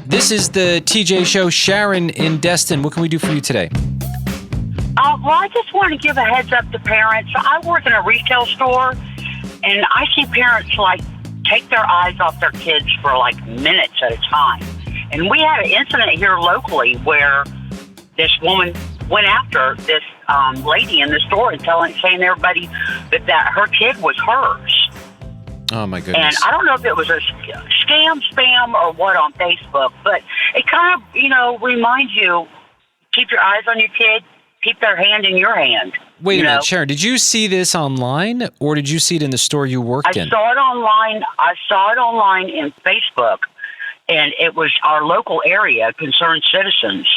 This is the TJ Show. Sharon in Destin. What can we do for you today? Well, I just want to give a heads up to parents. I work in a retail store, and I see parents, take their eyes off their kids for, minutes at a time. And we had an incident here locally where this woman went after this lady in the store and saying to everybody that her kid was hers. Oh, my goodness. And I don't know if it was a scam, spam, or what on Facebook, but it kind of, reminds you, keep your eyes on your kid, keep their hand in your hand. Wait a minute, Sharon, did you see this online, or did you see it in the store you worked in? I saw it online. I saw it online in Facebook, and it was our local area, Concerned Citizens,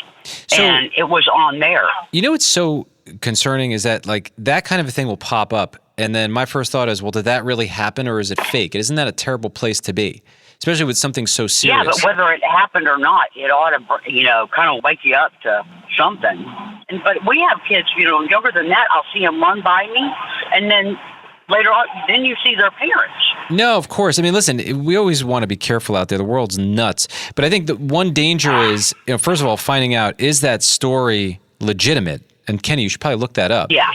and it was on there. You know what's so concerning is that, that kind of a thing will pop up, and then my first thought is, well, did that really happen, or is it fake? Isn't that a terrible place to be? Especially with something so serious. Yeah, but whether it happened or not, it ought to, kind of wake you up to something. But we have kids, younger than that. I'll see them run by me, and then later on, then you see their parents. No, of course. I mean, listen, we always want to be careful out there. The world's nuts. But I think the one danger is, first of all, finding out, is that story legitimate? And Kenny, you should probably look that up. Yeah.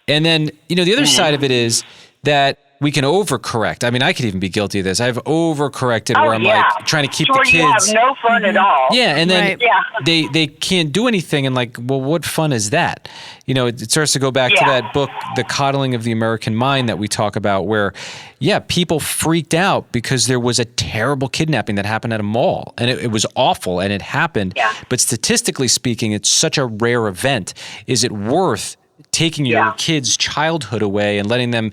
And then, the other side of it is that we can overcorrect. I mean, I could even be guilty of this. I've overcorrected where I'm trying to keep the kids. You have no fun at all. Yeah, and then they can't do anything, and well, what fun is that? It starts to go back to that book, The Coddling of the American Mind, that we talk about, where, people freaked out because there was a terrible kidnapping that happened at a mall, and it was awful, and it happened. Yeah. But statistically speaking, it's such a rare event. Is it worth taking your kids' childhood away and letting them,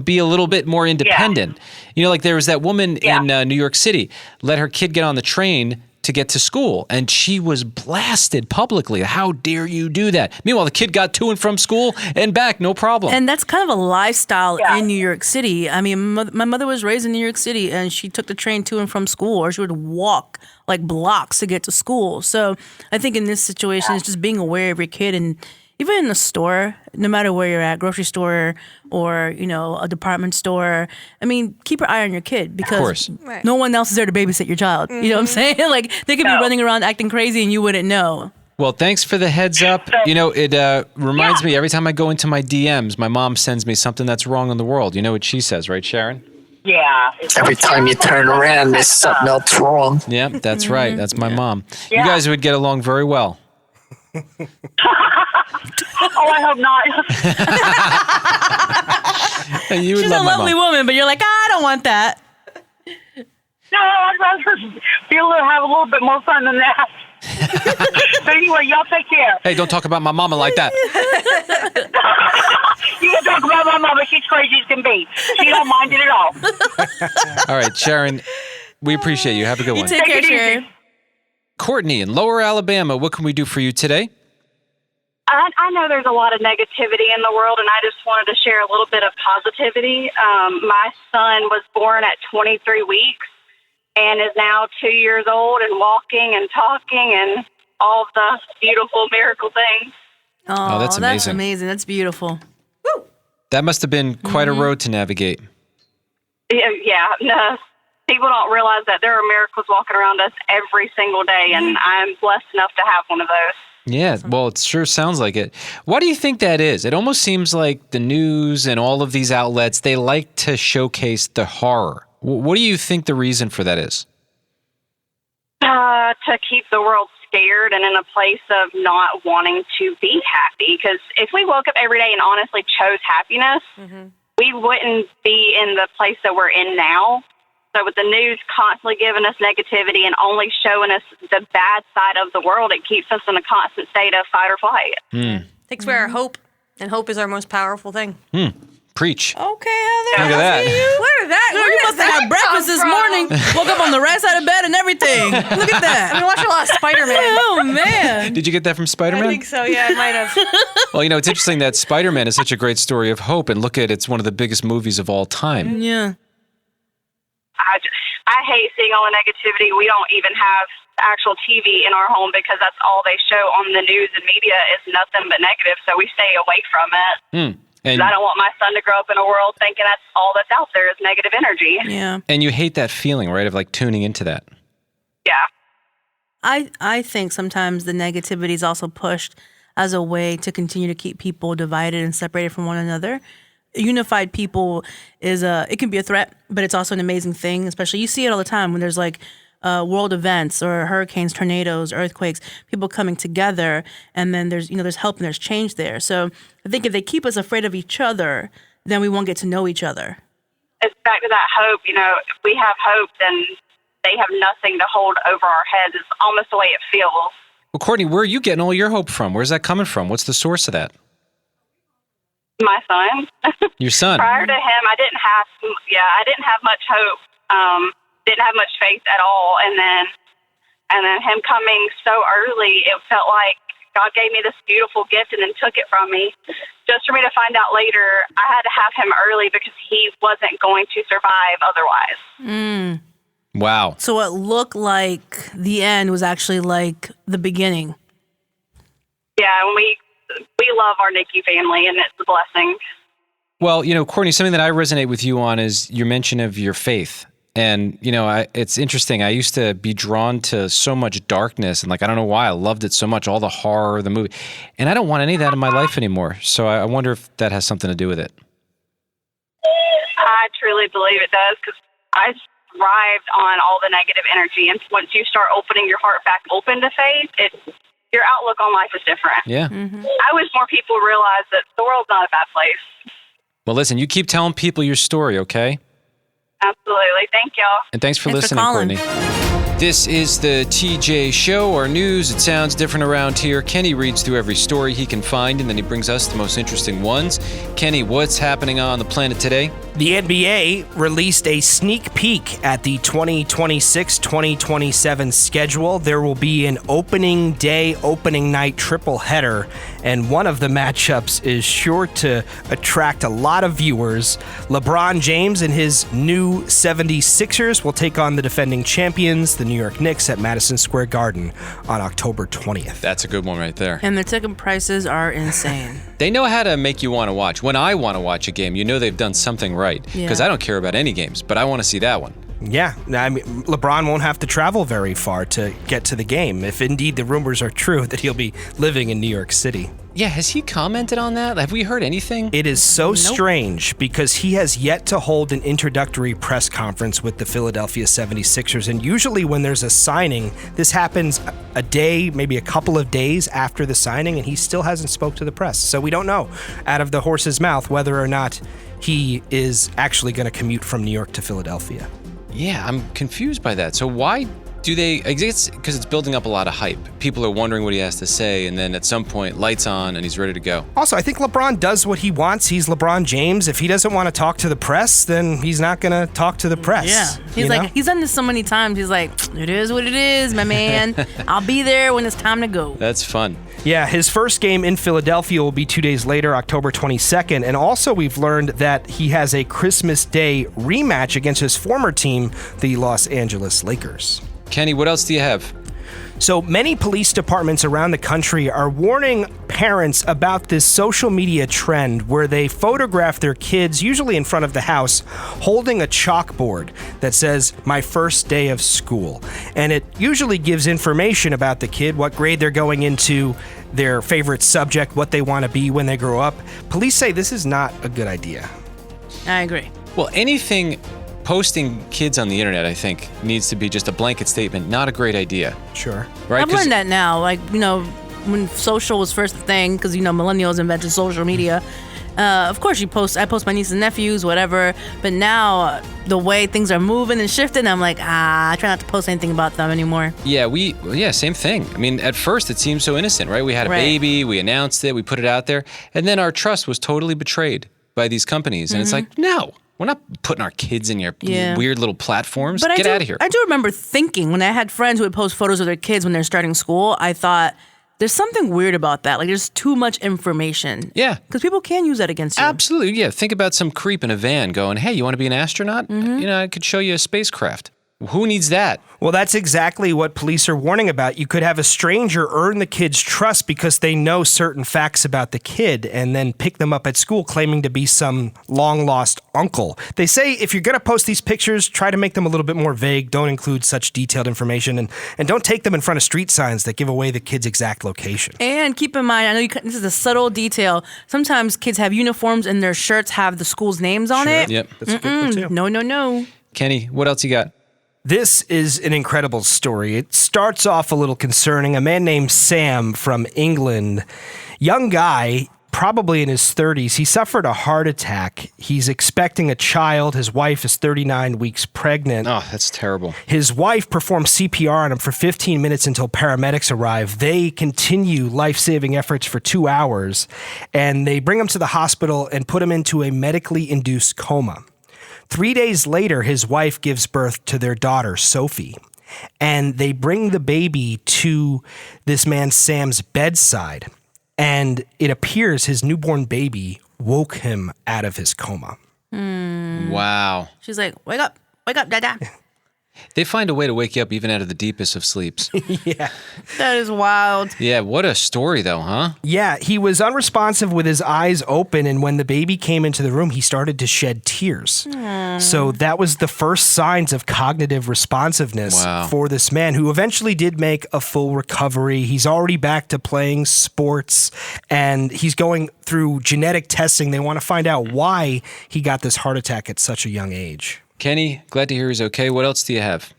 be a little bit more independent? There was that woman in New York City, let her kid get on the train to get to school, and she was blasted publicly. How dare you do that? Meanwhile, the kid got to and from school and back, no problem. And that's kind of a lifestyle in New York City. I mean, my mother was raised in New York City, and she took the train to and from school, or she would walk blocks to get to school. So I think in this situation, it's just being aware of your kid, and even in the store, no matter where you're at, grocery store or, a department store, I mean, keep your eye on your kid, because no one else is there to babysit your child. You know what I'm saying? They could be running around acting crazy and you wouldn't know. Well, thanks for the heads up. It reminds me, every time I go into my DMs, my mom sends me something that's wrong in the world. You know what she says, right, Sharon? Yeah. Every time you turn around, there's something else wrong. Yeah, that's right. That's my mom. You guys would get along very well. I hope not. She's a lovely woman, but you're like, I don't want that. No, I'd rather have a little bit more fun than that. But anyway, y'all take care. Hey, don't talk about my mama like that. You can talk about my mama. She's crazy as can be. She don't mind it at all. All right, Sharon, we appreciate you. Have a good one. Take care, Sharon. Courtney in Lower Alabama, what can we do for you today? I know there's a lot of negativity in the world, and I just wanted to share a little bit of positivity. My son was born at 23 weeks and is now 2 years old and walking and talking and all of the beautiful miracle things. Oh, that's amazing. That's amazing. That's beautiful. Woo. That must have been quite a road to navigate. Yeah, no. People don't realize that there are miracles walking around us every single day, and I'm blessed enough to have one of those. Yeah, well, it sure sounds like it. Why do you think that is? It almost seems like the news and all of these outlets, they like to showcase the horror. What do you think the reason for that is? To keep the world scared and in a place of not wanting to be happy. Because if we woke up every day and honestly chose happiness, we wouldn't be in the place that we're in now. So with the news constantly giving us negativity and only showing us the bad side of the world, it keeps us in a constant state of fight or flight. Takes away our hope, and hope is our most powerful thing. Preach. Okay, Heather. Look at that. Where did that? You must have had breakfast this morning. Woke up on the right side of bed and everything. Look at that. I've been watching a lot of Spider-Man. Oh, man. Did you get that from Spider-Man? I think so, yeah, I might have. Well, it's interesting that Spider-Man is such a great story of hope, and look at it's one of the biggest movies of all time. Yeah. I hate seeing all the negativity. We don't even have actual TV in our home because that's all they show on the news and media is nothing but negative, so we stay away from it. And I don't want my son to grow up in a world thinking that's all that's out there is negative energy. Yeah. And you hate that feeling, right, of tuning into that. Yeah. I think sometimes the negativity is also pushed as a way to continue to keep people divided and separated from one another. Unified people it can be a threat, but it's also an amazing thing. Especially you see it all the time when there's like world events or hurricanes, tornadoes, earthquakes, people coming together, and then there's help and there's change there. So I think if they keep us afraid of each other, then we won't get to know each other. It's back to that hope. If we have hope, then they have nothing to hold over our heads. It's almost the way it feels. Well, Courtney, where are you getting all your hope from? Where's that coming from? What's the source of that? My son. Your son. Prior to him, I didn't have much hope. Didn't have much faith at all. And then him coming so early, it felt like God gave me this beautiful gift and then took it from me. Just for me to find out later, I had to have him early because he wasn't going to survive otherwise. Wow. So what looked like the end was actually like the beginning. Yeah, and we love our Nikki family, and it's a blessing. Well, Courtney, something that I resonate with you on is your mention of your faith. And, it's interesting. I used to be drawn to so much darkness, and I don't know why. I loved it so much, all the horror, the movie. And I don't want any of that in my life anymore. So I wonder if that has something to do with it. I truly believe it does, because I thrived on all the negative energy. And once you start opening your heart back open to faith, your outlook on life is different. Yeah. I wish more people realize that the world's not a bad place. Well, listen, you keep telling people your story, okay? Absolutely. Thank y'all. And thanks for Thanks for listening, calling. Courtney. This is the TJ Show, our news. It sounds different around here. Kenny reads through every story he can find, and then he brings us the most interesting ones. Kenny, what's happening on the planet today? The NBA released a sneak peek at the 2026-2027 schedule. There will be an opening day, opening night triple header, and one of the matchups is sure to attract a lot of viewers. LeBron James and his new 76ers will take on the defending champions, the New York Knicks, at Madison Square Garden on October 20th. That's a good one right there. And the ticket prices are insane. They know how to make you want to watch. When I want to watch a game, they've done something right. Because I don't care about any games, but I want to see that one. Yeah, I mean, LeBron won't have to travel very far to get to the game, if indeed the rumors are true that he'll be living in New York City. Yeah, has he commented on that? Have we heard anything? It is so strange because he has yet to hold an introductory press conference with the Philadelphia 76ers. And usually when there's a signing, this happens a day, maybe a couple of days after the signing, and he still hasn't spoke to the press. So we don't know out of the horse's mouth whether or not he is actually going to commute from New York to Philadelphia. Yeah, I'm confused by that. So why do they? I guess because it's building up a lot of hype. People are wondering what he has to say, and then at some point, lights on, and he's ready to go. Also, I think LeBron does what he wants. He's LeBron James. If he doesn't want to talk to the press, then he's not going to talk to the press. Yeah. He's he's done this so many times. He's like, it is what it is, my man. I'll be there when it's time to go. That's fun. Yeah, his first game in Philadelphia will be 2 days later, October 22nd. And also we've learned that he has a Christmas Day rematch against his former team, the Los Angeles Lakers. Kenny, what else do you have? So many police departments around the country are warning parents about this social media trend where they photograph their kids, usually in front of the house, holding a chalkboard that says, "My first day of school." And it usually gives information about the kid, what grade they're going into, their favorite subject, what they want to be when they grow up. Police say this is not a good idea. I agree. Well, posting kids on the internet, I think, needs to be just a blanket statement. Not a great idea. Sure. Right? I've learned that now. Like, when social was first a thing, because, millennials invented social media. Of course, I post my nieces and nephews, whatever. But now, the way things are moving and shifting, I'm like, I try not to post anything about them anymore. Yeah, same thing. I mean, at first, it seemed so innocent, right? We had a baby, we announced it, we put it out there. And then our trust was totally betrayed by these companies. And it's like, no. We're not putting our kids in your weird little platforms. But Get out of here. I do remember thinking when I had friends who would post photos of their kids when they're starting school, I thought, there's something weird about that. Like, there's too much information. Yeah. Because people can use that against you. Absolutely, yeah. Think about some creep in a van going, hey, you want to be an astronaut? I could show you a spacecraft. Who needs that? Well, that's exactly what police are warning about. You could have a stranger earn the kid's trust because they know certain facts about the kid and then pick them up at school claiming to be some long-lost uncle. They say if you're going to post these pictures, try to make them a little bit more vague. Don't include such detailed information and don't take them in front of street signs that give away the kid's exact location. And keep in mind, I know this is a subtle detail. Sometimes kids have uniforms and their shirts have the school's names on it. Yep. That's a good one, too. No. Kenny, what else you got? This is an incredible story. It starts off a little concerning. A man named Sam from England, young guy, probably in his 30s, he suffered a heart attack. He's expecting a child. His wife is 39 weeks pregnant. Oh, that's terrible. His wife performed CPR on him for 15 minutes until paramedics arrive. They continue life-saving efforts for 2 hours, and they bring him to the hospital and put him into a medically induced coma. 3 days later, his wife gives birth to their daughter, Sophie, and they bring the baby to this man Sam's bedside, and it appears his newborn baby woke him out of his coma. Wow. She's like, wake up, dada. They find a way to wake you up even out of the deepest of sleeps. Yeah. That is wild. Yeah, what a story though, huh? Yeah, he was unresponsive with his eyes open, and when the baby came into the room, he started to shed tears. So that was the first signs of cognitive responsiveness for this man, who eventually did make a full recovery. He's already back to playing sports, and he's going through genetic testing. They want to find out why he got this heart attack at such a young age. Kenny, glad to hear he's okay. What else do you have?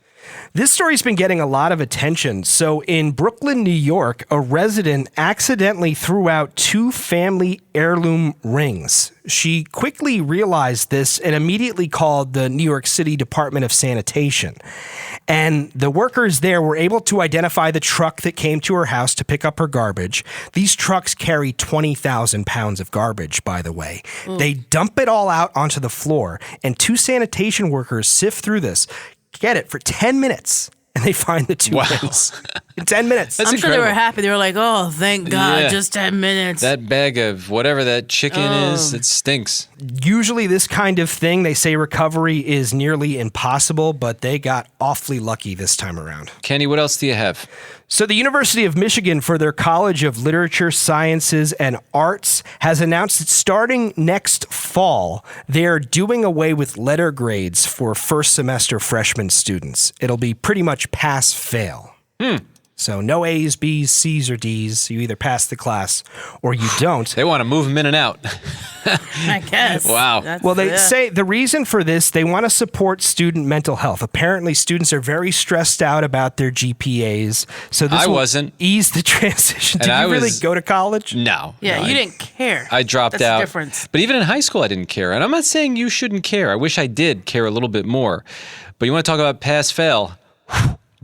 This story's been getting a lot of attention. So in Brooklyn, New York, a resident accidentally threw out 2 family heirloom rings. She quickly realized this and immediately called the New York City Department of Sanitation. And the workers there were able to identify the truck that came to her house to pick up her garbage. These trucks carry 20,000 pounds of garbage, by the way. They dump it all out onto the floor, and 2 sanitation workers sift through this, get it, for 10 minutes, and they find the 2 rings. In 10 minutes. That's I'm sure they incredible. were happy. They were like, oh, thank God, just 10 minutes. That bag of whatever that chicken is, it stinks. Usually this kind of thing, they say recovery is nearly impossible, but they got awfully lucky this time around. Kenny, what else do you have? So the University of Michigan, for their College of Literature, Sciences, and Arts, has announced that starting next fall, they're doing away with letter grades for first semester freshman students. It'll be pretty much pass-fail. So no A's, B's, C's, or D's. You either pass the class or you don't. They want to move them in and out. I guess. Wow. Well, they say the reason for this, they want to support student mental health. Apparently, students are very stressed out about their GPAs. So this will wasn't. ease the transition. Did And you really go to college? No. Yeah, no, you didn't care. I dropped That's out. the difference. But even in high school, I didn't care. And I'm not saying you shouldn't care. I wish I did care a little bit more. But you want to talk about pass-fail?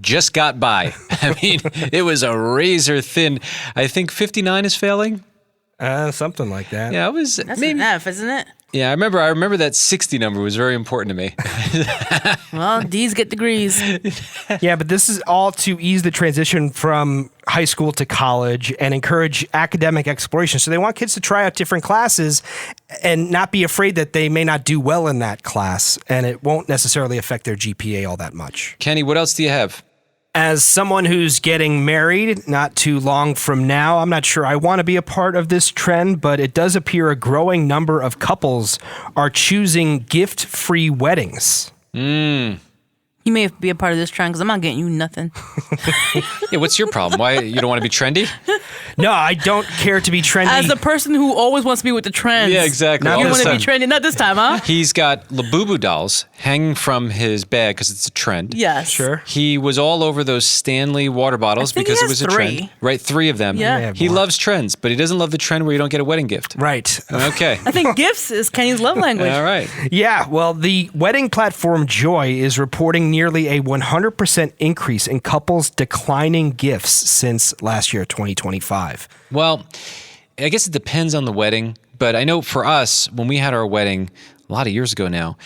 Just got by. I mean, it was a razor thin. I think 59 is failing. Something like that. Yeah, it was. That's maybe, enough, isn't it? yeah, I remember that 60 number was very important to me. Well, D's get degrees. Yeah, but this is all to ease the transition from high school to college and encourage academic exploration. So they want kids to try out different classes and not be afraid that they may not do well in that class, and it won't necessarily affect their GPA all that much. Kenny, what else do you have? As someone who's getting married not too long from now, I'm not sure I want to be a part of this trend, but it does appear a growing number of couples are choosing gift-free weddings. You may be a part of this trend because I'm not getting you nothing. Yeah, what's your problem? Why you don't want to be trendy? No, I don't care to be trendy. As the person who always wants to be with the trends. Yeah, exactly. Not All You this want to be time. trendy? Not this time, huh? He's got Labubu dolls hanging from his bag because it's a trend. Yes. Sure. He was all over those Stanley water bottles I think because he it was has a trend. 3. Right, 3 of them. Yeah. He loves trends, but he doesn't love the trend where you don't get a wedding gift. Right. Okay. I think gifts is Kenny's love language. All right. Yeah, well, the wedding platform Joy is reporting nearly a 100% increase in couples declining gifts since last year, 2025. Well, I guess it depends on the wedding, but I know for us, when we had our wedding a lot of years ago now,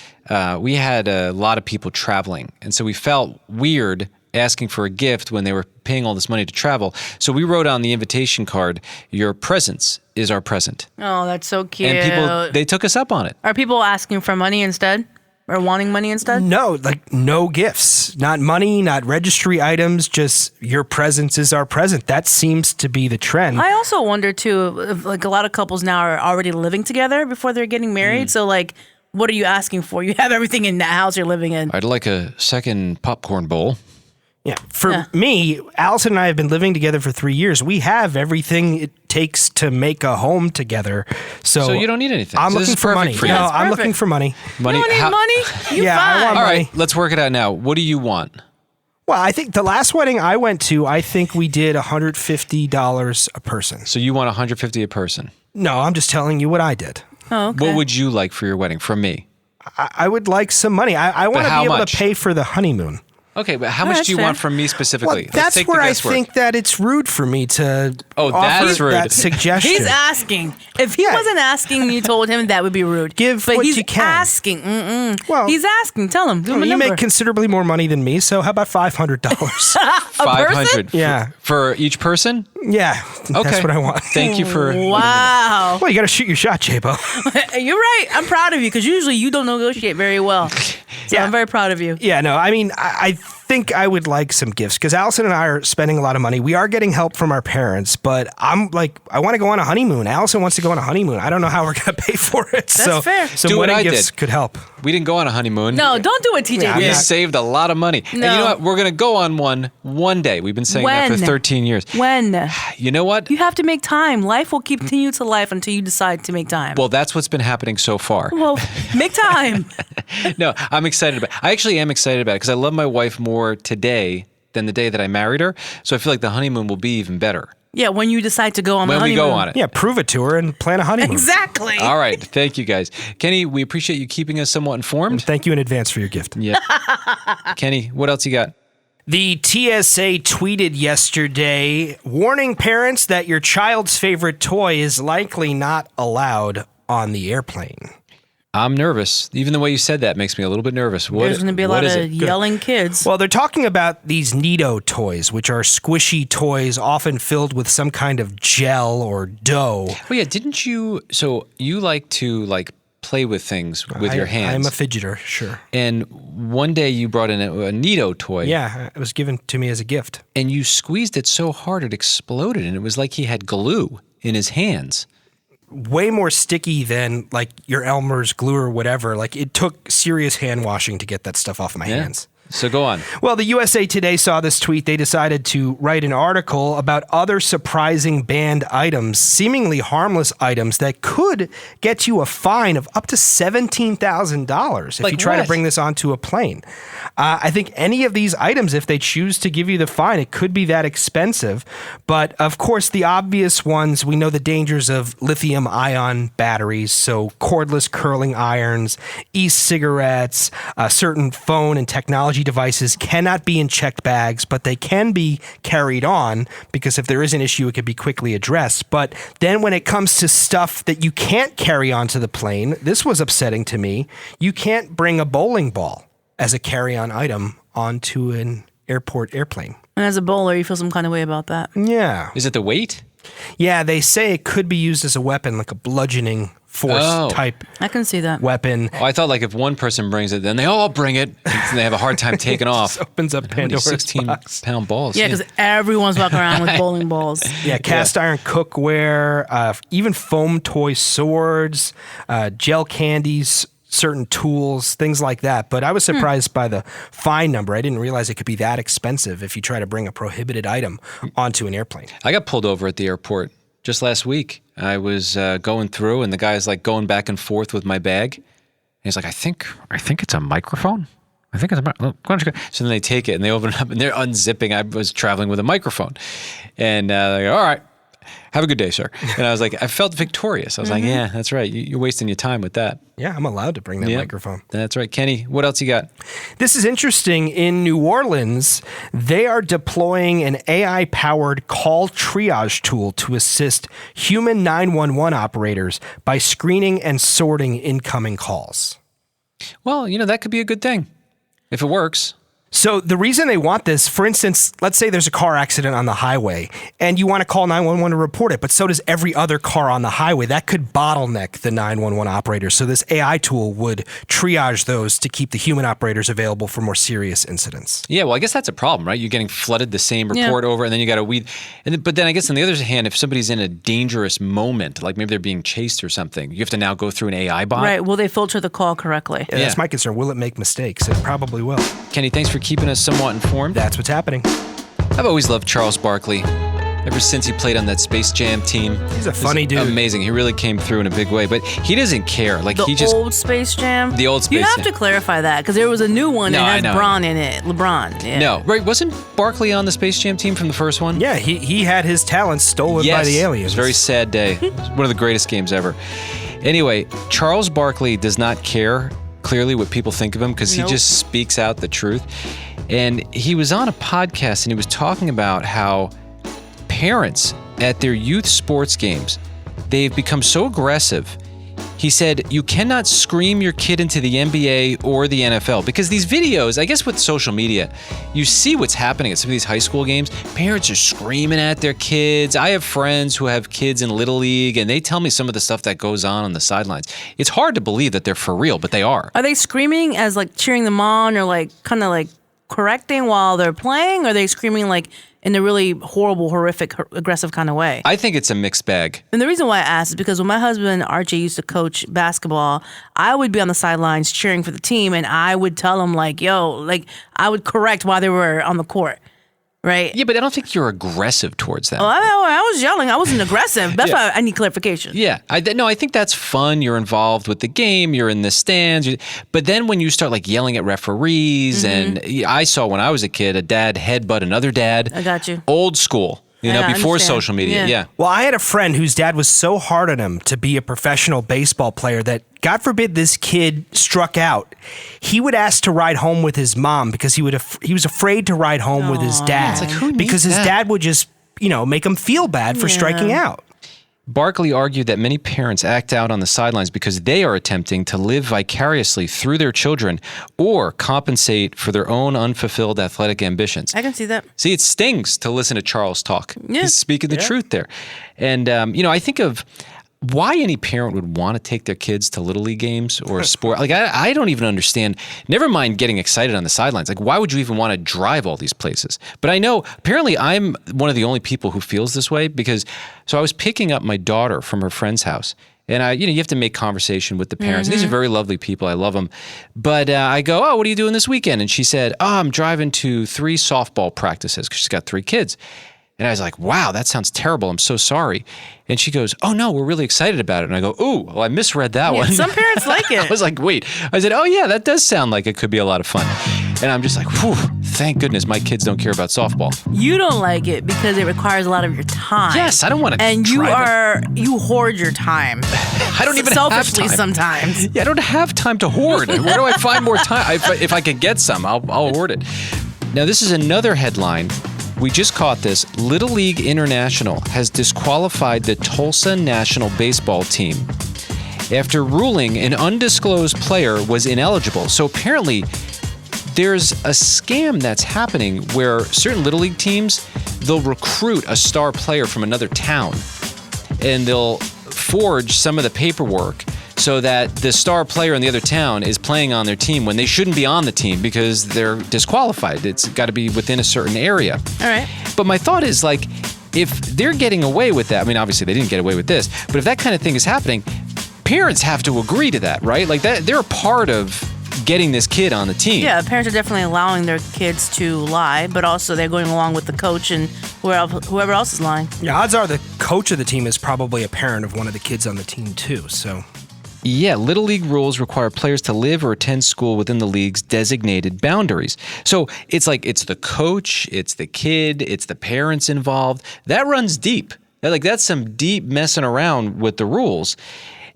we had a lot of people traveling. And so we felt weird asking for a gift when they were paying all this money to travel. So we wrote on the invitation card, your presence is our present. Oh, that's so cute. And people, they took us up on it. Are people asking for money instead? or wanting money instead? No, like no gifts, not money, not registry items, just your presence is our present. That seems to be the trend. I also wonder too, if, like a lot of couples now are already living together before they're getting married. So like, what are you asking for? You have everything in the house you're living in. I'd like a second popcorn bowl. Yeah. For me, Allison and I have been living together for 3 years. We have everything it takes to make a home together. So you don't need anything. I'm So this looking is for perfect money. for you. No, That's I'm perfect. looking for money. Money. You don't need how- money? You Yeah, I fine. want All money. right, let's work it out now. What do you want? Well, I think the last wedding I went to, I think we did $150 a person. So you want 150 a person. No, I'm just telling you what I did. Oh, okay. What would you like for your wedding from me? I would like some money. I want to how be able much? to pay for the honeymoon. Okay, but how much that's do you fair. want from me Well, specifically? Let's that's take where the I guesswork. think that it's rude for me to Oh, offer that's rude. that suggestion. He's asking. If he Yeah. wasn't asking and you told him, that would be rude. Give but what he's you can. asking. Well, He's asking. Tell him. Give him a you number. make considerably more money than me, so how about $500? 500 Yeah. for each person? Yeah, Okay. that's what I want. Thank you for Wow. Well, you got to shoot your shot, Jabo. You're right. I'm proud of you because usually you don't negotiate very well. So Yeah. I'm very proud of you. Yeah, no, I mean, I think I would like some gifts because Allison and I are spending a lot of money. We are getting help from our parents, but I'm like, I want to go on a honeymoon. Allison wants to go on a honeymoon. I don't know how we're going to pay for it. So fair. some Do what wedding I gifts did. could help. We didn't go on a honeymoon. No, don't do it, TJ. Yeah, I'm We not- saved a lot of money. And you No. know what? We're going to go on one day. We've been saying that for When? 13 years. When? You know what? You have to make time. Life will continue to life until you decide to make time. Well, that's what's been happening so far. Well, make time. No, I'm excited about it. I actually am excited about it because I love my wife more today than the day that I married her. So I feel like the honeymoon will be even better Yeah, when you decide to go on the when we honeymoon. go on it. Yeah, prove it to her and plan a honeymoon. Exactly. All right. Thank you, guys. Kenny, we appreciate you keeping us somewhat informed. Thank you in advance for your gift. Yeah. Kenny, what else you got? The TSA tweeted yesterday warning parents that your child's favorite toy is likely not allowed on the airplane. I'm nervous. Even the way you said that makes me a little bit nervous. There's going to be a lot what is of it? yelling kids. Well, they're talking about these Neato toys, which are squishy toys often filled with some kind of gel or dough. Oh yeah, didn't you? So you like to play with things with your hands. I'm a fidgeter, sure. And one day you brought in a Neato toy. Yeah, it was given to me as a gift. And you squeezed it so hard it exploded, and it was like he had glue in his hands. Way more sticky than like your Elmer's glue or whatever. Like it took serious hand washing to get that stuff off my hands. So go on. Well, the USA Today saw this tweet. They decided to write an article about other surprising banned items, seemingly harmless items that could get you a fine of up to $17,000 if Like you try to what? bring this onto a plane. I think any of these items, if they choose to give you the fine, it could be that expensive. But of course, the obvious ones, we know the dangers of lithium ion batteries, so cordless curling irons, e-cigarettes, certain phone and technology devices cannot be in checked bags, but they can be carried on because if there is an issue, it could be quickly addressed. But then when it comes to stuff that you can't carry onto the plane, this was upsetting to me. You can't bring a bowling ball as a carry-on item onto an airport airplane. And as a bowler, you feel some kind of way about that. Yeah. Is it the weight? Yeah, they say it could be used as a weapon, like a bludgeoning force type I can see that. weapon. Oh, I thought like if one person brings it, then they all bring it, and they have a hard time taking off. This opens up How many Pandora's 16-pound balls. Yeah, because everyone's walking around with bowling balls. Yeah, cast iron cookware, even foam toy swords, gel candies, certain tools, things like that. But I was surprised by the fine number. I didn't realize it could be that expensive if you try to bring a prohibited item onto an airplane. I got pulled over at the airport just last week. I was going through, and the guy's like going back and forth with my bag. And he's like, I think it's a microphone. I think it's a microphone. So then they take it and they open it up and they're unzipping. I was traveling with a microphone. And they go, all right, have a good day, sir. And I was like, I felt victorious. I was like, yeah, that's right. You're wasting your time with that. Yeah, I'm allowed to bring that microphone. That's right. Kenny, what else you got? This is interesting. In New Orleans, they are deploying an AI-powered call triage tool to assist human 911 operators by screening and sorting incoming calls. Well, that could be a good thing if it works. So the reason they want this, for instance, let's say there's a car accident on the highway and you want to call 911 to report it, but so does every other car on the highway. That could bottleneck the 911 operators. So this AI tool would triage those to keep the human operators available for more serious incidents. Yeah, well, I guess that's a problem, right? You're getting flooded the same report over, and then you got to weed. But then I guess on the other hand, if somebody's in a dangerous moment, like maybe they're being chased or something, you have to now go through an AI bot. Right. Will they filter the call correctly? Yeah, that's my concern. Will it make mistakes? It probably will. Kenny, thanks for keeping us somewhat informed. That's what's happening. I've always loved Charles Barkley. Ever since he played on that Space Jam team. He's a funny dude. Amazing. He really came through in a big way. But he doesn't care. Like The he just old Space Jam? The old Space You have Jam. to clarify that because there was a new one No, I that know. has Bron in it. LeBron. Yeah. No, right? Wasn't Barkley on the Space Jam team from the first one? Yeah, he had his talents stolen by the aliens. It was a very sad day. It was one of the greatest games ever. Anyway, Charles Barkley does not care clearly what people think of him because he just speaks out the truth. And he was on a podcast and he was talking about how parents at their youth sports games, they've become so aggressive. He said, you cannot scream your kid into the NBA or the NFL because these videos, I guess with social media, you see what's happening at some of these high school games. Parents are screaming at their kids. I have friends who have kids in Little League and they tell me some of the stuff that goes on the sidelines. It's hard to believe that they're for real, but they are. Are they screaming as like cheering them on or like kind of like correcting while they're playing? Or are they screaming like in a really horrible, horrific, aggressive kind of way? I think it's a mixed bag. And the reason why I asked is because when my husband Archie used to coach basketball, I would be on the sidelines cheering for the team, and I would tell him like, "Yo," like I would correct while they were on the court, right? Yeah, but I don't think you're aggressive towards them. Oh, I was yelling. I wasn't aggressive. That's why I need clarification. Yeah, I think that's fun. You're involved with the game. You're in the stands. But then when you start like yelling at referees, and I saw when I was a kid, a dad headbutt another dad. I got you. Old school, Yeah, I before understand. social media. Yeah. Yeah. Well, I had a friend whose dad was so hard on him to be a professional baseball player that, God forbid, this kid struck out. He would ask to ride home with his mom because he was afraid to ride home with his dad. It's like, who needs because his that? dad would just, make him feel bad for striking out. Barkley argued that many parents act out on the sidelines because they are attempting to live vicariously through their children or compensate for their own unfulfilled athletic ambitions. I can see that. See, it stings to listen to Charles talk. Yeah. He's speaking the truth there. And, I think of why any parent would want to take their kids to Little League games or a sport. Like, I don't even understand. Never mind getting excited on the sidelines. Like, why would you even want to drive all these places? But I know, apparently, I'm one of the only people who feels this way because, so I was picking up my daughter from her friend's house. And you have to make conversation with the parents. These are very lovely people. I love them. But I go, oh, what are you doing this weekend? And she said, oh, I'm driving to 3 softball practices because she's got 3 kids. And I was like, wow, that sounds terrible. I'm so sorry. And she goes, oh, no, we're really excited about it. And I go, ooh, well, I misread that one. Some parents like it. I was like, wait. I said, oh, yeah, that does sound like it could be a lot of fun. And I'm just like, whew, thank goodness my kids don't care about softball. You don't like it because it requires a lot of your time. Yes, I don't want to And drive you hoard your time. I don't even selfishly have time. sometimes. Yeah, I don't have time to hoard. Where do I find more time? If I could get some, I'll hoard it. Now, this is another headline. We just caught this. Little League International has disqualified the Tulsa national baseball team after ruling an undisclosed player was ineligible. So apparently, there's a scam that's happening where certain Little League teams, they'll recruit a star player from another town and they'll forge some of the paperwork so that the star player in the other town is playing on their team when they shouldn't be on the team because they're disqualified. It's got to be within a certain area. All right. But my thought is, like, if they're getting away with that, I mean, obviously they didn't get away with this, but if that kind of thing is happening, parents have to agree to that, right? Like, that they're a part of getting this kid on the team. Yeah, parents are definitely allowing their kids to lie, but also they're going along with the coach and whoever else is lying. Yeah, odds are the coach of the team is probably a parent of one of the kids on the team, too. So, Yeah, Little League rules require players to live or attend school within the league's designated boundaries. So it's like it's the coach, it's the kid, it's the parents involved. That runs deep. Like, that's some deep messing around with the rules.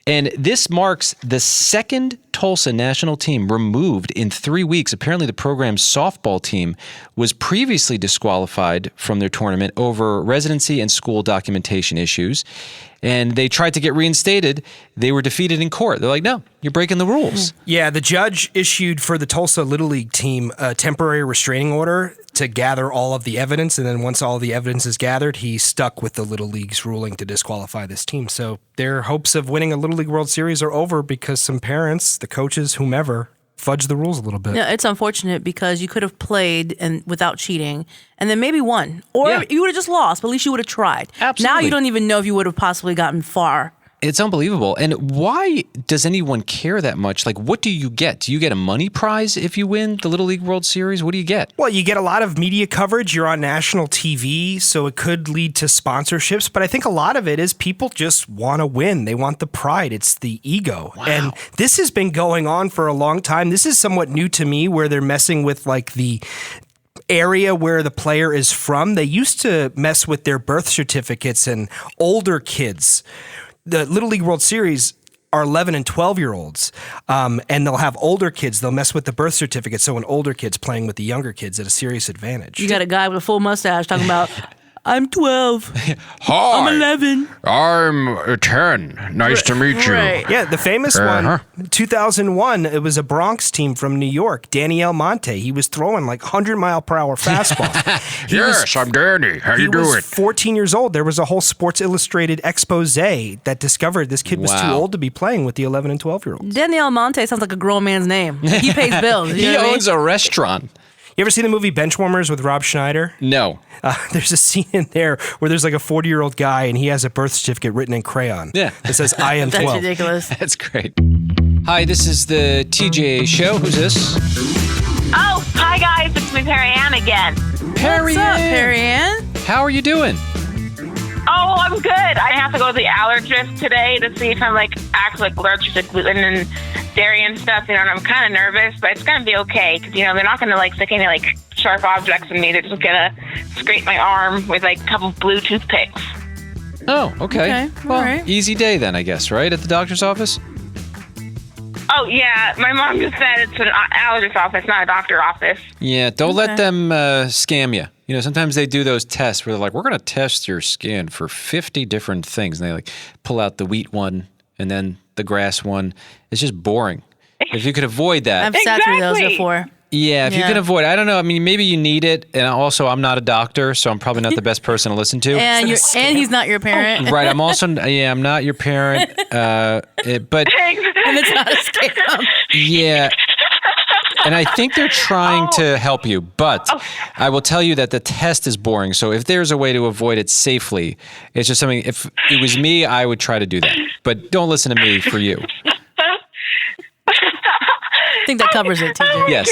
And this marks the second Tulsa national team removed in 3 weeks. Apparently, the program's softball team was previously disqualified from their tournament over residency and school documentation issues. And they tried to get reinstated. They were defeated in court. They're like, no, you're breaking the rules. Yeah, the judge issued for the Tulsa Little League team a temporary restraining order to gather all of the evidence. And then once all the evidence is gathered, he stuck with the Little League's ruling to disqualify this team. So their hopes of winning a Little League World Series are over because some parents, the coaches, whomever, fudged the rules a little bit. Yeah, it's unfortunate because you could have played and without cheating and then maybe won. Or you would have just lost, but at least you would have tried. Absolutely. Now you don't even know if you would have possibly gotten far. It's unbelievable. And why does anyone care that much? Like, what do you get? Do you get a money prize if you win the Little League World Series? What do you get? Well, you get a lot of media coverage. You're on national TV, so it could lead to sponsorships. But I think a lot of it is people just want to win. They want the pride. It's the ego. Wow. And this has been going on for a long time. This is somewhat new to me where they're messing with like the area where the player is from. They used to mess with their birth certificates and older kids. The Little League World Series are 11 and 12-year-olds, and they'll have older kids. They'll mess with the birth certificate, so an older kid's playing with the younger kids at a serious advantage. You got a guy with a full mustache talking about, I'm 12. Hi. I'm 11. I'm 10. Nice to meet you. Right. Yeah, the famous one, 2001, it was a Bronx team from New York, Danny Almonte. He was throwing like 100-mile-per-hour fastballs. Yes, I'm Danny. How you He was doing? 14 years old. There was a whole Sports Illustrated expose that discovered this kid was too Wow. old to be playing with the 11 and 12-year-olds. Danny Almonte sounds like a grown man's name. He pays bills. You He know what I mean? owns a restaurant. You ever seen the movie Benchwarmers with Rob Schneider? No. There's a scene in there where there's like a 40-year-old guy and he has a birth certificate written in crayon. Yeah. That says, I am That's 12. ridiculous. That's great. Hi, this is the TJ Show. Who's this? Oh, hi guys, it's me, Perry Ann again. Perry What's up, Ann. Perry Ann? How are you doing? Oh, I'm good. I have to go to the allergist today to see if I'm actually allergic to gluten and dairy and stuff. And I'm kind of nervous, but it's gonna be okay because they're not gonna stick any sharp objects in me. They're just gonna scrape my arm with a couple blue toothpicks. Oh, okay. Okay, Well, all right. easy day then, I guess, right? At the doctor's office? Oh yeah, my mom just said it's an allergist office, not a doctor office. Yeah, don't let them scam you. You know, sometimes they do those tests where they're like, we're going to test your skin for 50 different things. And they pull out the wheat one and then the grass one. It's just boring. If you could avoid that. I've sat through those Exactly. before. Yeah, if you Yeah. can avoid, I don't know. I mean, maybe you need it. And also, I'm not a doctor, so I'm probably not the best person to listen to. And he's not your parent. Right. I'm also, I'm not your parent. But And it's not a scam. yeah. And I think they're trying to help you, but I will tell you that the test is boring. So if there's a way to avoid it safely, it's just something, if it was me, I would try to do that. But don't listen to me for you. I think that covers it, TJ. Yes.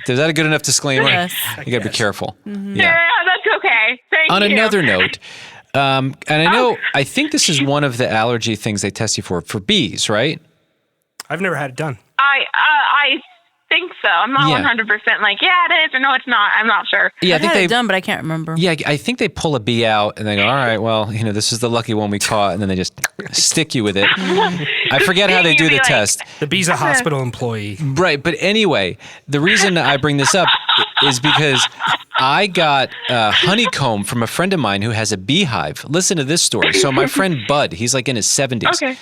Is that a good enough disclaimer? Yes. You got to be careful. Yeah, that's okay. Thank On you. another note, and I know, I think this is one of the allergy things they test you for bees, right? I've never had it done. I think so. I'm not Yeah. 100% yeah, it is or no, it's not. I'm not sure. Yeah, I I've think had they it done, but I can't remember. Yeah, I think they pull a bee out and they go, all right, well, this is the lucky one we caught, and then they just stick you with it. I forget how they do the test. The bee's a hospital employee. Right, but anyway, the reason I bring this up is because I got honeycomb from a friend of mine who has a beehive. Listen to this story. So my friend Bud, he's in his 70s. Okay.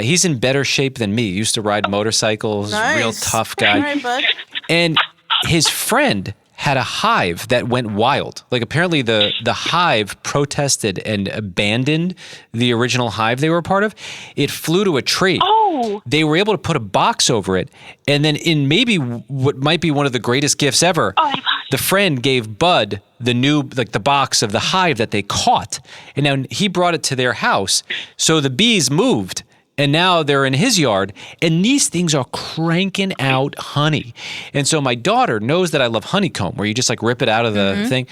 He's in better shape than me. He used to ride motorcycles, real Nice. tough guy. All right, bud. And his friend had a hive that went wild. Apparently the hive protested and abandoned the original hive they were a part of. It flew to a tree. Oh. They were able to put a box over it. And then in maybe what might be one of the greatest gifts ever, the friend gave Bud the new, the box of the hive that they caught. And now he brought it to their house. So the bees moved. And now they're in his yard, and these things are cranking out honey. And so my daughter knows that I love honeycomb, where you just rip it out of the thing.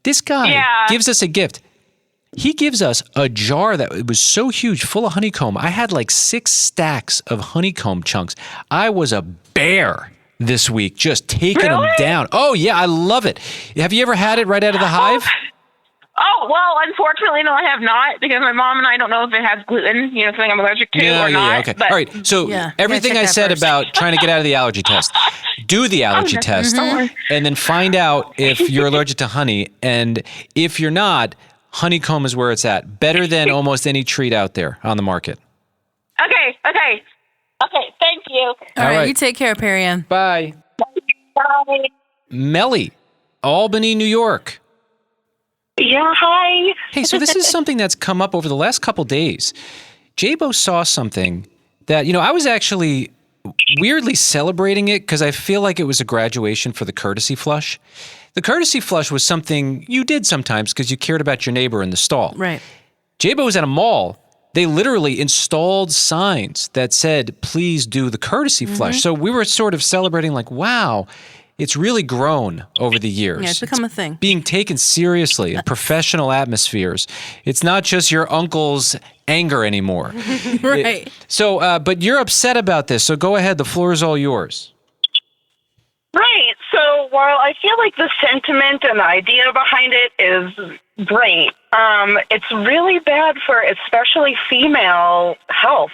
This guy gives us a gift. He gives us a jar that it was so huge, full of honeycomb. I had 6 stacks of honeycomb chunks. I was a bear this week, just taking them down. Oh, yeah, I love it. Have you ever had it right out of the hive? Oh, Oh, well, unfortunately, no, I have not, because my mom and I don't know if it has gluten, something I'm allergic to or not. Okay. But all right. So everything I said about trying to get out of the allergy test, do the allergy test, and then find out if you're allergic to honey. And if you're not, honeycomb is where it's at. Better than almost any treat out there on the market. Okay. Thank you. All right. You take care, Perry Ann. Bye. Bye. Melly, Albany, New York. Yeah, hi. Hey, so this is something that's come up over the last couple days. Jabo saw something that, I was actually weirdly celebrating it because I feel like it was a graduation for the courtesy flush. The courtesy flush was something you did sometimes because you cared about your neighbor in the stall. Right. Jabo was at a mall. They literally installed signs that said, please do the courtesy flush. So we were sort of celebrating like, wow, it's really grown over the years. Yeah, it's become a thing. Being taken seriously in professional atmospheres. It's not just your uncle's anger anymore. Right. But you're upset about this, so go ahead. The floor is all yours. Right. So while I feel like the sentiment and the idea behind it is great, it's really bad for especially female health.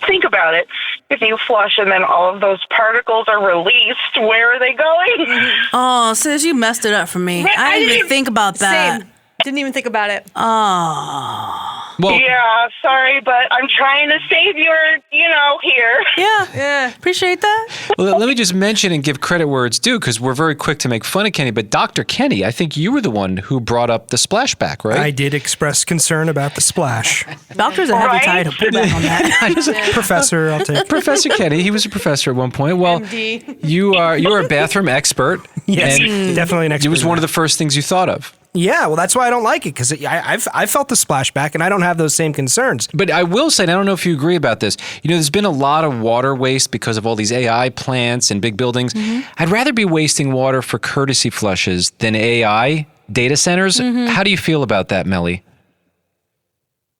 Think about it. If you flush and then all of those particles are released, where are they going? Oh, sis, you messed it up for me. I didn't even think about that. Same. Didn't even think about it. Oh. Well, yeah, sorry, but I'm trying to save your, here. Yeah. Appreciate that. Well, let me just mention and give credit where it's due because we're very quick to make fun of Kenny. But Dr. Kenny, I think you were the one who brought up the splashback, right? I did express concern about the splash. Doctor's a heavy title. Put back on that. Professor, I'll take. Professor Kenny, he was a professor at one point. Well, MD. you are a bathroom expert. Yes, and definitely an expert. It was one of the first things you thought of. Yeah, well, that's why I don't like it, because I've felt the splashback, and I don't have those same concerns. But I will say, and I don't know if you agree about this, there's been a lot of water waste because of all these AI plants and big buildings. I'd rather be wasting water for courtesy flushes than AI data centers. How do you feel about that, Melly?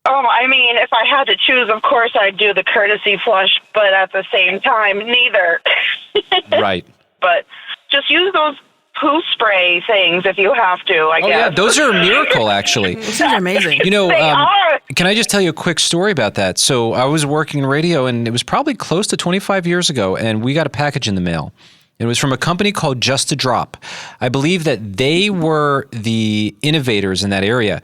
Oh, I mean, if I had to choose, of course I'd do the courtesy flush, but at the same time, neither. Right. But just use those poo spray things if you have to, I guess. Yeah, those are a miracle, actually. Those are amazing. They are. Can I just tell you a quick story about that? So I was working in radio, and it was probably close to 25 years ago, and we got a package in the mail. It was from a company called Just a Drop. I believe that they were the innovators in that area.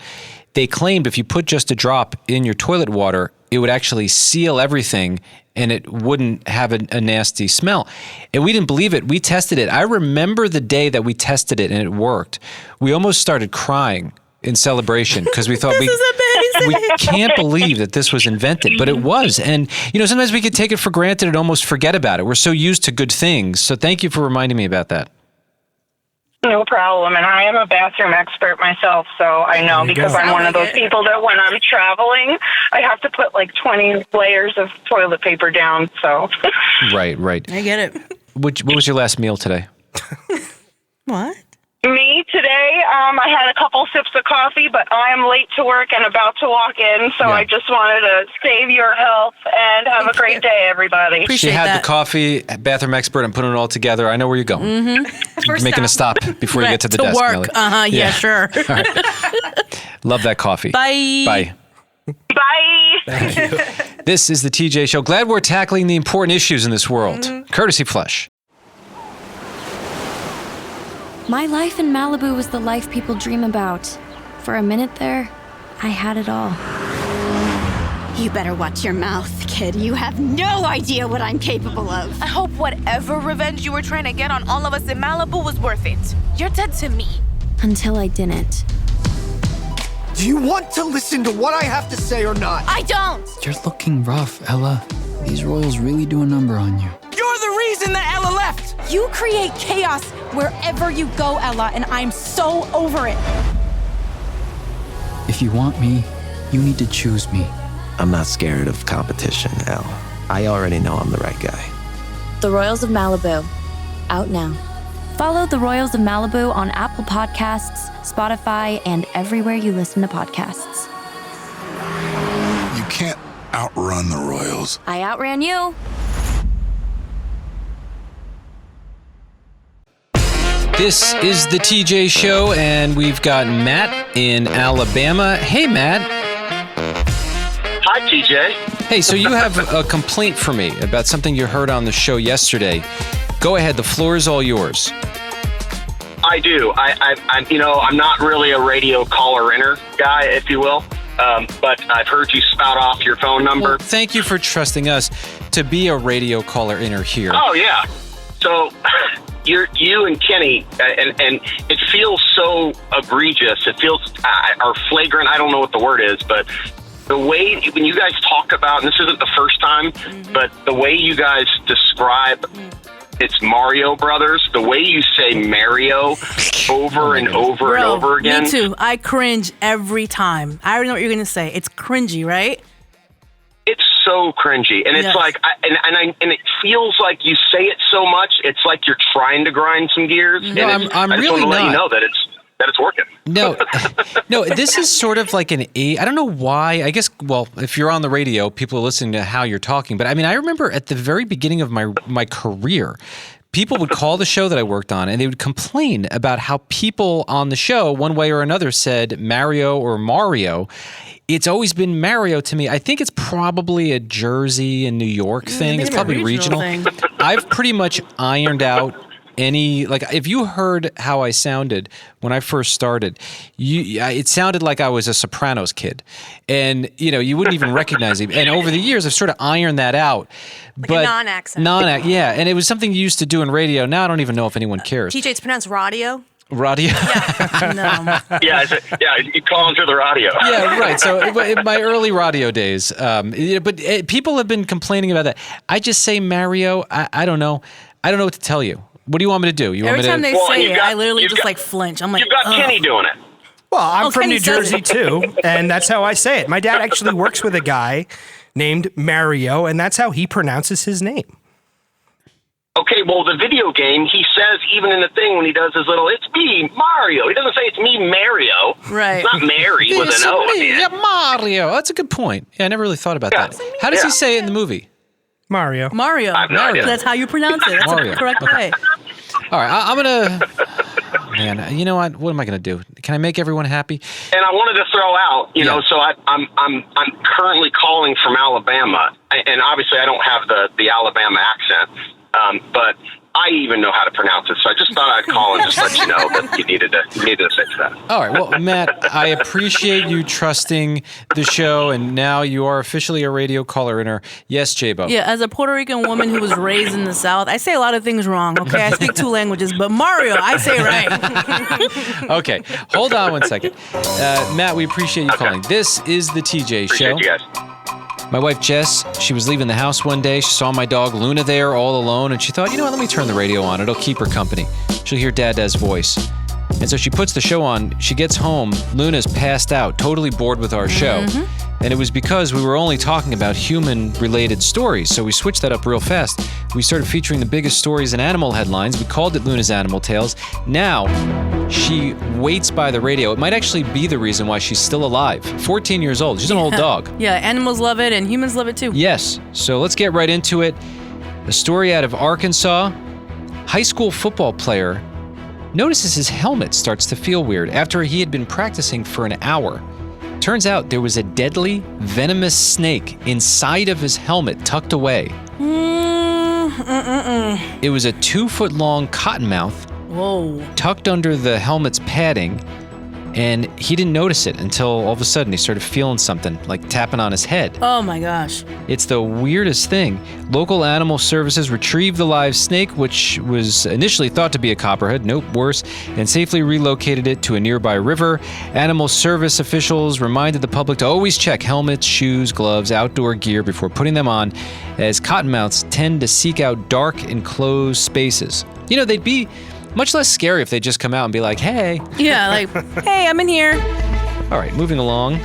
They claimed if you put Just a Drop in your toilet water, it would actually seal everything and it wouldn't have a nasty smell. And we didn't believe it. We tested it. I remember the day that we tested it and it worked. We almost started crying in celebration because we thought we can't believe that this was invented, but it was. And, sometimes we could take it for granted and almost forget about it. We're so used to good things. So thank you for reminding me about that. No problem. And I am a bathroom expert myself, so I know because I'm one of those people that when I'm traveling, I have to put like 20 layers of toilet paper down. So Right. I get it. What was your last meal today? What? Me today, I had a couple sips of coffee, but I am late to work and about to walk in, so I just wanted to save your health and have a great day, everybody. Appreciate She had that. the coffee, bathroom expert, and putting it all together. I know where you're going. You're making a stop before you get to the desk. work. Melly. Yeah, sure. All right. Love that coffee. Bye. Bye. Thank you. This is the TJ Show. Glad we're tackling the important issues in this world. Courtesy Flush. My life in Malibu was the life people dream about. For a minute there, I had it all. You better watch your mouth, kid. You have no idea what I'm capable of. I hope whatever revenge you were trying to get on all of us in Malibu was worth it. You're dead to me. Until I didn't. Do you want to listen to what I have to say or not? I don't! You're looking rough, Ella. These royals really do a number on you. You're the reason that Ella left! You create chaos wherever you go, Ella, and I'm so over it. If you want me, you need to choose me. I'm not scared of competition, Elle. I already know I'm the right guy. The Royals of Malibu. Out now. Follow The Royals of Malibu on Apple Podcasts, Spotify, and everywhere you listen to podcasts. You can't outrun the Royals. I outran you. This is the TJ Show, and we've got Matt in Alabama. Hey, Matt. Hi, TJ. Hey, so you have a complaint for me about something you heard on the show yesterday. Go ahead. The floor is all yours. I do. I'm not really a radio caller-inner guy, if you will. But I've heard you spout off your phone number. Well, thank you for trusting us to be a radio caller-inner here. Oh, yeah. So you and Kenny, and it feels so egregious. It feels, or flagrant, I don't know what the word is, but the way, when you guys talk about, and this isn't the first time, but the way you guys describe it's Mario Brothers, the way you say Mario over and over and over again. Me too. I cringe every time. I already know what you're going to say. It's cringy, right? It's so cringy. And it's like, and it feels like you say it so much, it's like you're trying to grind some gears. No, and I'm I just really want to let you not. know that it's working. No, this is sort of like I don't know why. I guess, well, if you're on the radio, people are listening to how you're talking. But I mean, I remember at the very beginning of my career, people would call the show that I worked on and they would complain about how people on the show, one way or another, said Mario or Mario. It's always been Mario to me. I think it's probably a Jersey and New York thing. It's probably regional. I've pretty much ironed out if you heard how I sounded when I first started, it sounded like I was a Sopranos kid, and you wouldn't even recognize it. And over the years, I've sort of ironed that out. Like a non-accent. Yeah, and it was something you used to do in radio. Now I don't even know if anyone cares. TJ, it's pronounced radio. Radio? No. Yeah, you call them through the radio. Yeah, right. So in my early radio days, but people have been complaining about that. I just say Mario. I don't know. I don't know what to tell you. What do you want me to do? Every time they say it, I literally just flinch. I'm like, you've got Kenny doing it. Well, I'm from Kenny New Jersey too, and that's how I say it. My dad actually works with a guy named Mario, and that's how he pronounces his name. Okay, well, the video game, he says even in the thing when he does his little, it's me, Mario. He doesn't say it's me, Mario. Right. It's not Mary with an O at the end. Yeah, Mario. That's a good point. Yeah, I never really thought about that. How does he say it in the movie? Mario. I have no idea. That's how you pronounce it. That's Mario. the correct way. All right, I'm gonna. Man, you know what? What am I gonna do? Can I make everyone happy? And I wanted to throw out, so I'm currently calling from Alabama, and obviously I don't have the Alabama accent, but I even know how to pronounce it. So I just thought I'd call and just let you know that you needed to fix that. All right, well, Matt, I appreciate you trusting the show, and now you are officially a radio caller-inner. Yes, J-Bo. Yeah, as a Puerto Rican woman who was raised in the South, I say a lot of things wrong, okay? I speak 2 languages, but Mario, I say right. Okay, hold on one second. Matt, we appreciate you calling. This is the TJ Show. Appreciate you guys. My wife, Jess, she was leaving the house one day. She saw my dog, Luna, there all alone, and she thought, you know what, let me turn the radio on. It'll keep her company. She'll hear Dada's voice. And so she puts the show on. She gets home. Luna's passed out, totally bored with our show. And it was because we were only talking about human-related stories, so we switched that up real fast. We started featuring the biggest stories in animal headlines. We called it Luna's Animal Tales. Now, she waits by the radio. It might actually be the reason why she's still alive. 14 years old. She's an old dog. Yeah, animals love it, and humans love it too. Yes. So let's get right into it. A story out of Arkansas. High school football player notices his helmet starts to feel weird after he had been practicing for an hour. Turns out there was a deadly, venomous snake inside of his helmet tucked away. It was a 2-foot-long cottonmouth tucked under the helmet's padding, and he didn't notice it until all of a sudden he started feeling something, like tapping on his head. Oh my gosh. It's the weirdest thing. Local animal services retrieved the live snake, which was initially thought to be a copperhead, nope, worse, and safely relocated it to a nearby river. Animal service officials reminded the public to always check helmets, shoes, gloves, outdoor gear before putting them on, as cottonmouths tend to seek out dark, enclosed spaces. They'd be much less scary if they just come out and be like, hey. Yeah, like, hey, I'm in here. All right, moving along.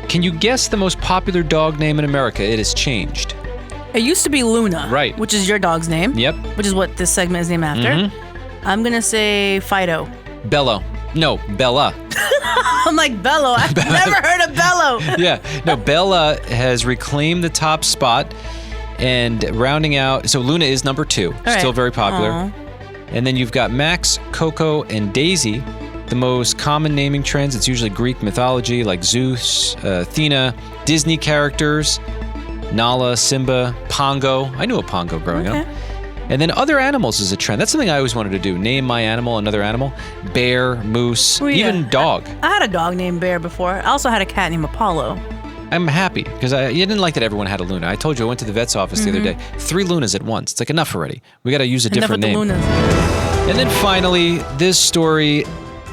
Can you guess the most popular dog name in America? It has changed. It used to be Luna. Right. Which is your dog's name. Yep. Which is what this segment is named after. I'm going to say Fido. Bello. No, Bella. I'm like, Bello. I've never heard of Bello. Yeah. No, Bella has reclaimed the top spot and rounding out. So Luna is number 2. All Still right. very popular. Aww. And then you've got Max, Coco, and Daisy. The most common naming trends, it's usually Greek mythology like Zeus, Athena, Disney characters, Nala, Simba, Pongo. I knew a Pongo growing up. And then other animals is a trend. That's something I always wanted to do. Name my animal, another animal. Bear, moose, even dog. I had a dog named Bear before. I also had a cat named Apollo. I'm happy because you didn't like that everyone had a Luna. I told you I went to the vet's office the other day. 3 Lunas at once. It's like enough already. We got to use a different name. Enough with the Lunas. And then finally, this story,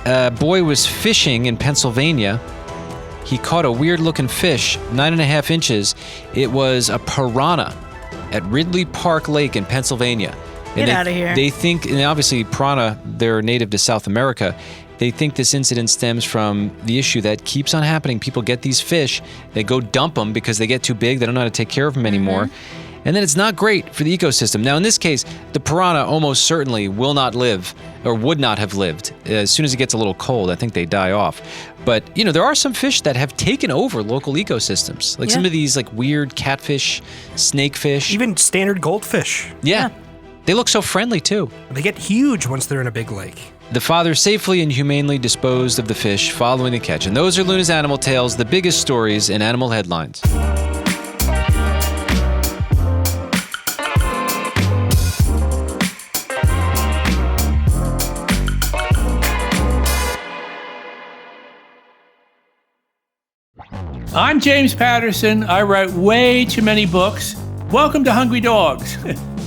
a boy was fishing in Pennsylvania. He caught a weird-looking fish, 9.5 inches. It was a piranha at Ridley Park Lake in Pennsylvania. Get out of here. They think, and obviously piranha, they're native to South America. They think this incident stems from the issue that keeps on happening. People get these fish, they go dump them because they get too big, they don't know how to take care of them anymore. And then it's not great for the ecosystem. Now, in this case, the piranha almost certainly will not live, or would not have lived. As soon as it gets a little cold, I think they die off. But, there are some fish that have taken over local ecosystems. Like some of these weird catfish, snakefish. Even standard goldfish. Yeah. They look so friendly, too. They get huge once they're in a big lake. The father safely and humanely disposed of the fish following the catch. And those are Luna's Animal Tales, the biggest stories in animal headlines. I'm James Patterson. I write way too many books. Welcome to Hungry Dogs.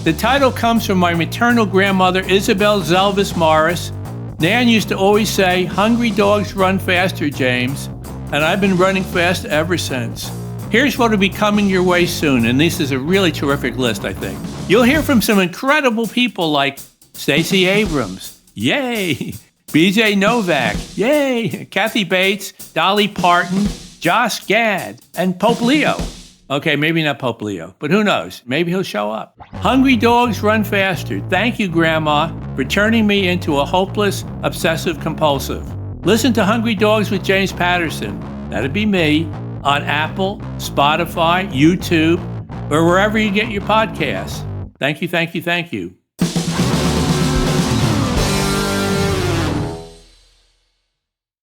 The title comes from my maternal grandmother, Isabel Zelvis Morris. Nan used to always say, "Hungry dogs run faster, James." And I've been running fast ever since. Here's what will be coming your way soon, and this is a really terrific list, I think. You'll hear from some incredible people like Stacey Abrams, yay! BJ Novak, yay! Kathy Bates, Dolly Parton, Josh Gad, and Pope Leo. Okay, maybe not Pope Leo, but who knows? Maybe he'll show up. Hungry dogs run faster. Thank you, Grandma, for turning me into a hopeless, obsessive-compulsive. Listen to Hungry Dogs with James Patterson. That'd be me on Apple, Spotify, YouTube, or wherever you get your podcasts. Thank you, thank you, thank you.